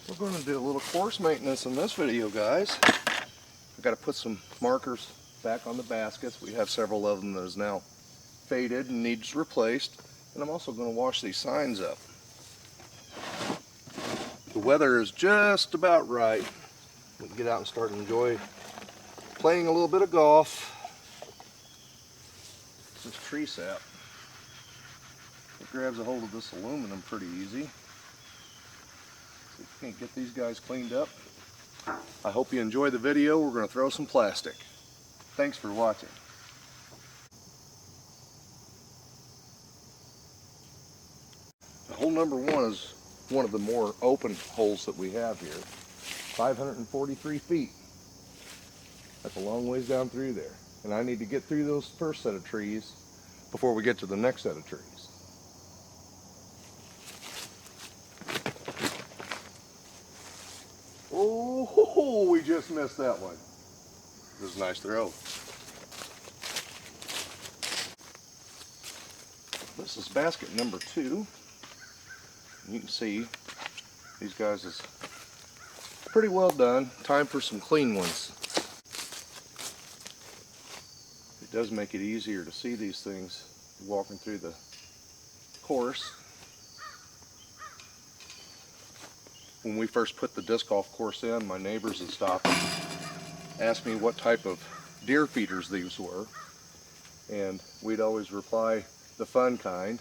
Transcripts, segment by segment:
We're going to do a little course maintenance in this video, guys. I've got to put some markers back on the baskets. We have several of them that is now faded and needs replaced. And I'm also going to wash these signs up. The weather is just about right. We can get out and start to enjoy playing a little bit of golf. This tree sap. It grabs a hold of this aluminum pretty easy. So you can't get these guys cleaned up. I hope you enjoy the video. We're going to throw some plastic. Thanks for watching. Hole number one is one of the more open holes that we have here. 543 feet. That's a long ways down through there. And I need to get through those first set of trees before we get to the next set of trees. Oh, we just missed that one. This is a nice throw. This is basket number 2. You can see these guys is pretty well done. Time for some clean ones. It does make it easier to see these things walking through the course. When we first put the disc golf course in, my neighbors had stopped and asked me what type of deer feeders these were, and we'd always reply, the fun kind.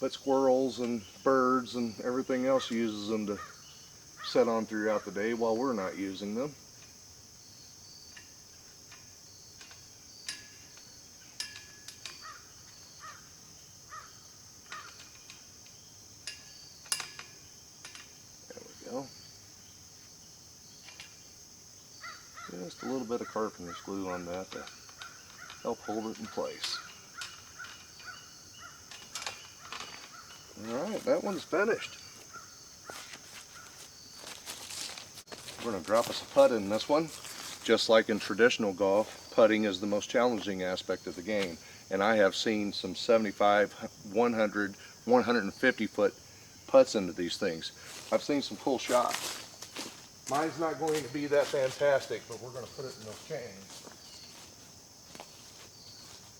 But squirrels and birds and everything else uses them to set on throughout the day while we're not using them. There we go. Just a little bit of carpenter's glue on that to help hold it in place. Alright, that one's finished. We're going to drop us a putt in this one. Just like in traditional golf, putting is the most challenging aspect of the game. And I have seen some 75, 100, 150 foot putts into these things. I've seen some cool shots. Mine's not going to be that fantastic, but we're going to put it in those chains.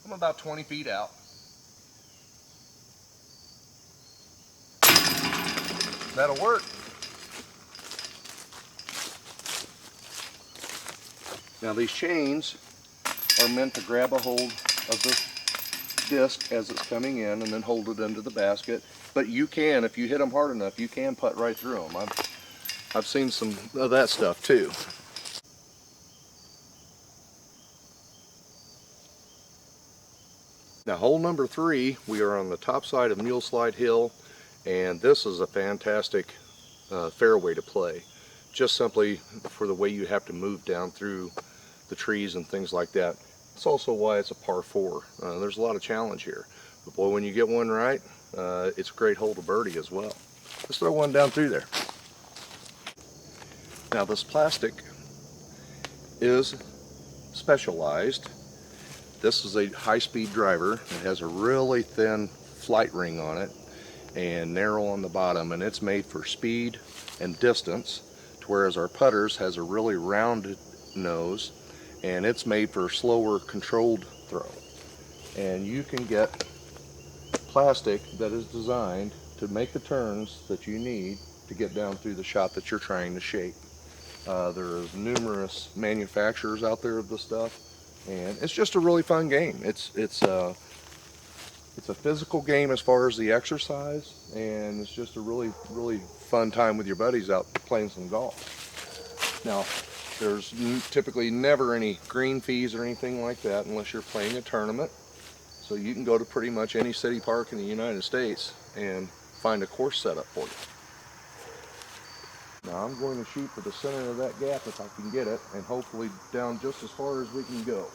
I'm about 20 feet out. That'll work. Now these chains are meant to grab a hold of the disc as it's coming in and then hold it into the basket. But you can, if you hit them hard enough, you can putt right through them. I've seen some of that stuff too. Now hole number 3, we are on the top side of Mule Slide Hill. And this is a fantastic fairway to play, just simply for the way you have to move down through the trees and things like that. It's also why it's a par 4. There's a lot of challenge here. But boy, when you get one right, it's a great hole to birdie as well. Let's throw one down through there. Now this plastic is specialized. This is a high-speed driver. It has a really thin flight ring on it and narrow on the bottom, and it's made for speed and distance, whereas our putters has a really rounded nose and it's made for slower controlled throw. And you can get plastic that is designed to make the turns that you need to get down through the shot that you're trying to shape. There's numerous manufacturers out there of this stuff, and it's just a really fun game. It's a physical game as far as the exercise, and it's just a really fun time with your buddies out playing some golf. Now, there's typically never any green fees or anything like that unless you're playing a tournament. So you can go to pretty much any city park in the United States and find a course set up for you. Now I'm going to shoot for the center of that gap if I can get it, and hopefully down just as far as we can go.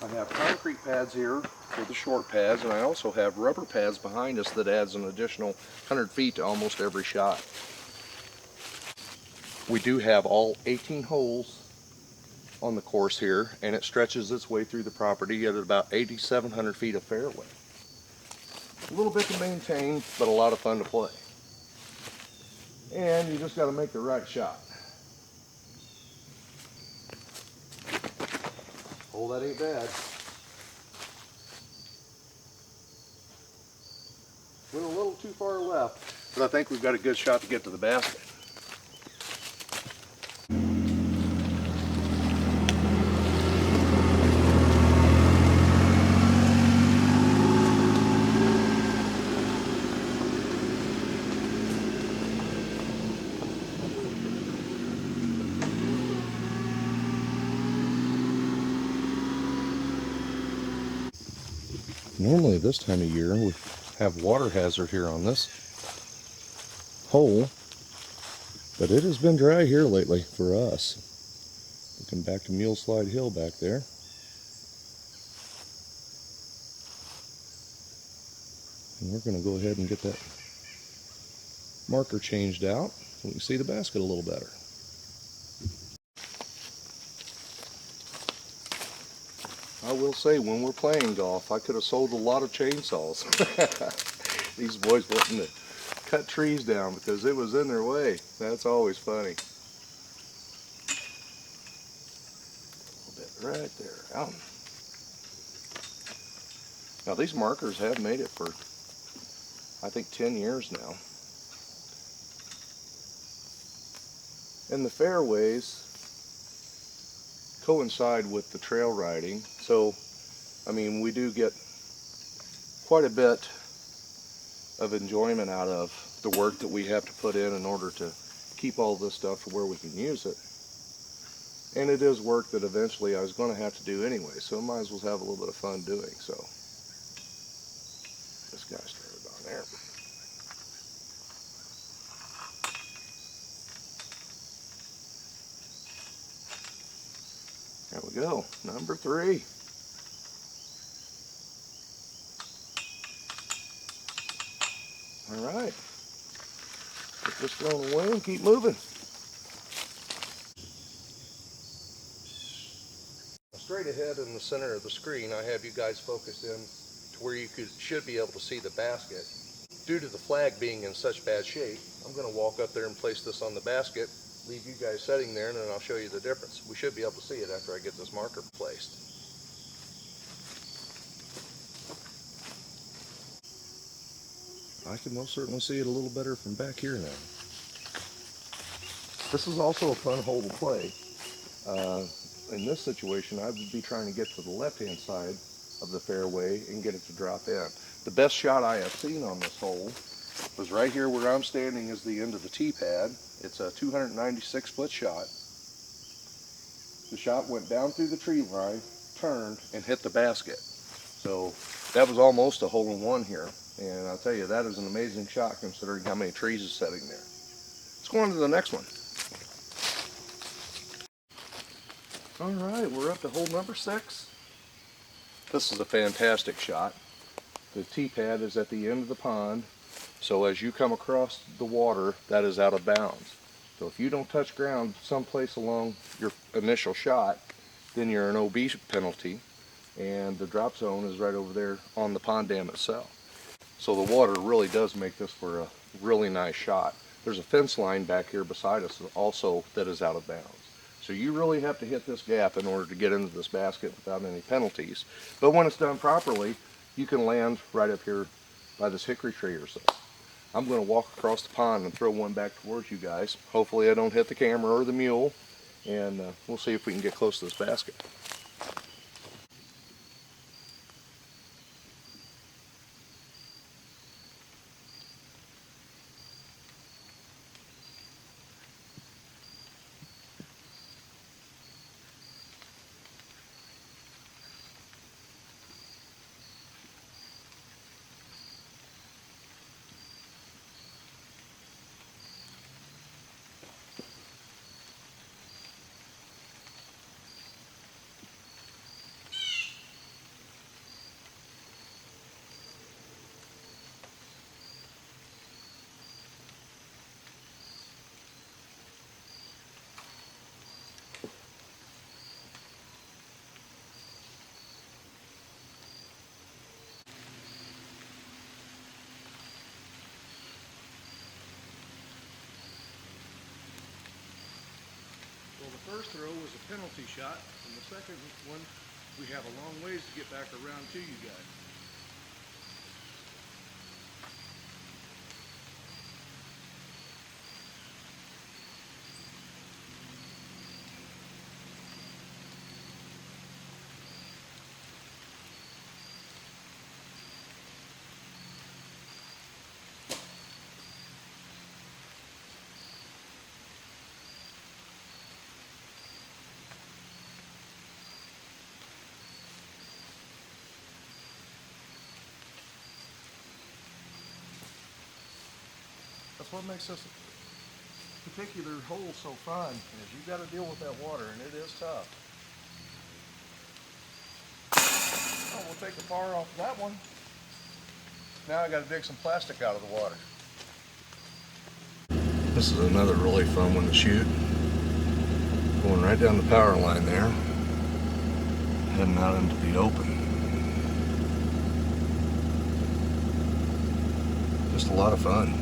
I have concrete pads here for the short pads, and I also have rubber pads behind us that adds an additional 100 feet to almost every shot. We do have all 18 holes on the course here, and it stretches its way through the property at about 8,700 feet of fairway. A little bit to maintain, but a lot of fun to play. And you just got to make the right shot. Oh, that ain't bad. Went a little too far left, but I think we've got a good shot to get to the basket. Normally this time of year we have water hazard here on this hole, but it has been dry here lately for us. Looking back to Mule Slide Hill back there. And we're going to go ahead and get that marker changed out so we can see the basket a little better. I will say, when we're playing golf, I could have sold a lot of chainsaws. These boys wanting to cut trees down because it was in their way. That's always funny. A little bit right there. Out. Now these markers have made it for, I think, 10 years now. And the fairways coincide with the trail riding, so I mean, we do get quite a bit of enjoyment out of the work that we have to put in order to keep all this stuff to where we can use it. And it is work that eventually I was going to have to do anyway, so I might as well have a little bit of fun doing so. This guy started on there. There we go, number 3. All right, get this thrown away and keep moving. Straight ahead in the center of the screen, I have you guys focused in to where you should be able to see the basket. Due to the flag being in such bad shape, I'm going to walk up there and place this on the basket, leave you guys sitting there, and then I'll show you the difference. We should be able to see it after I get this marker placed. I can most certainly see it a little better from back here now. This is also a fun hole to play. In this situation, I would be trying to get to the left-hand side of the fairway and get it to drop in. The best shot I have seen on this hole was right here where I'm standing is the end of the tee pad. It's a 296-foot shot. The shot went down through the tree line, turned, and hit the basket. So that was almost a hole-in-one here. And I'll tell you, that is an amazing shot considering how many trees is sitting there. Let's go on to the next one. All right, we're up to hole number 6. This is a fantastic shot. The tee pad is at the end of the pond, so as you come across the water, that is out of bounds. So if you don't touch ground someplace along your initial shot, then you're an OB penalty, and the drop zone is right over there on the pond dam itself. So the water really does make this for a really nice shot. There's a fence line back here beside us also that is out of bounds. So you really have to hit this gap in order to get into this basket without any penalties. But when it's done properly, you can land right up here by this hickory tree or so. I'm going to walk across the pond and throw one back towards you guys. Hopefully I don't hit the camera or the mule, and we'll see if we can get close to this basket. first throw was a penalty shot, and the second one, we have a long ways to get back around to you guys. That's what makes this particular hole so fun, is you got to deal with that water, and it is tough. Oh, we'll take the bar off that one. Now I got to dig some plastic out of the water. This is another really fun one to shoot. Going right down the power line there, heading out into the open. Just a lot of fun.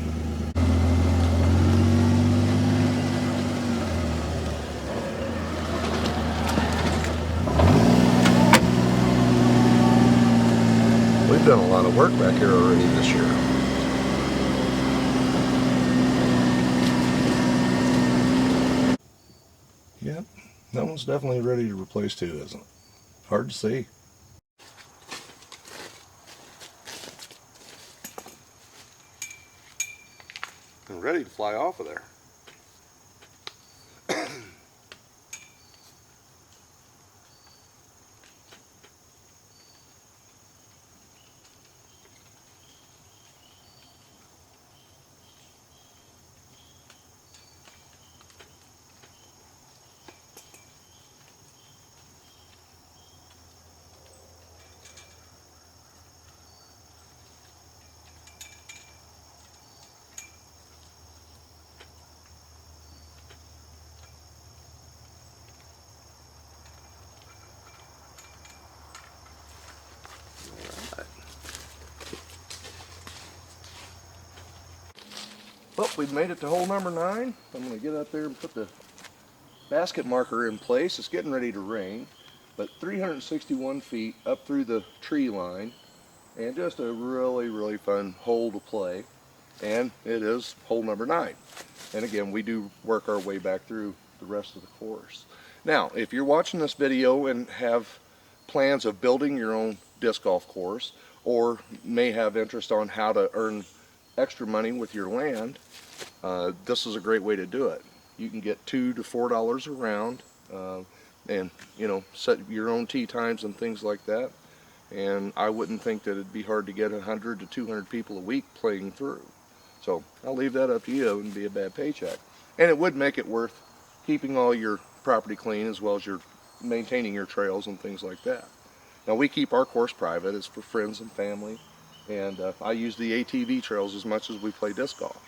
We've done a lot of work back here already this year. Yep, that one's definitely ready to replace too, isn't it? Hard to see. And ready to fly off of there. Well, we've made it to hole number 9. I'm going to get up there and put the basket marker in place. It's getting ready to rain, but 361 feet up through the tree line, and just a really, really fun hole to play. And it is hole number 9. And again, we do work our way back through the rest of the course. Now, if you're watching this video and have plans of building your own disc golf course, or may have interest on how to earn extra money with your land, this is a great way to do it. You can get $2 to $4 a round, and set your own tee times and things like that. And I wouldn't think that it'd be hard to get 100 to 200 people a week playing through. So I'll leave that up to you. It wouldn't be a bad paycheck, and it would make it worth keeping all your property clean, as well as your maintaining your trails and things like that. Now, we keep our course private. It's for friends and family. And I use the ATV trails as much as we play disc golf.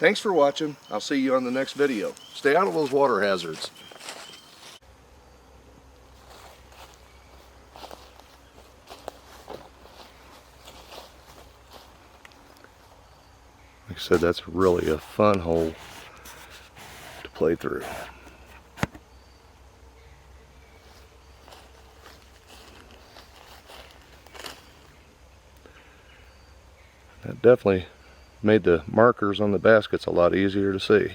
Thanks for watching. I'll see you on the next video. Stay out of those water hazards. Like I said, that's really a fun hole to play through. That definitely made the markers on the baskets a lot easier to see.